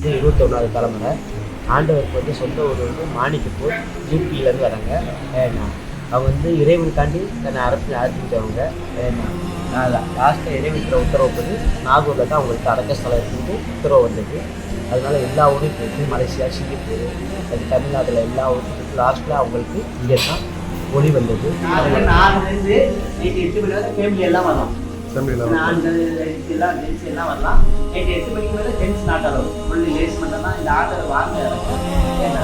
இது 21வது தலைமுறை. ஆண்டவருக்கு வந்து சொந்த ஊர் வந்து மாணிக்கப்பூர், யூபியிலேருந்து வராங்க. ஏன்னா அவங்க வந்து இறைவனுக்காண்டி தன்னை அர்ப்பணித்தவங்க. ஏன்னா லாஸ்ட்டாக இறைவனுக்கிற உத்தரவுப்படி நாகூரில் தான் அவங்களுக்கு அடக்க ஸ்தலம் இருக்குன்னு உத்தரவு வந்தது. அதனால எல்லா ஊரும் போயிட்டு மலேசியா, சிங்கப்பூர், அது தமிழ்நாட்டில் எல்லா ஊருக்கு லாஸ்ட்டில் அவங்களுக்கு இங்கே தான் ஒளி வந்தது. 4லேருந்து நைட்டு 8 மணி வரை ஃபேமிலி எல்லாம் வரலாம். ஆண்கள் எல்லாம் ஜென்ஸ் எல்லாம் வரலாம். நைட்டு 8 மணிக்கு மேலே ஜென்ஸ் நாட் அளவு, ஒன்லி லேஸ் மட்டும் தான் இந்த ஆர்டர் வாங்க. ஏன்னா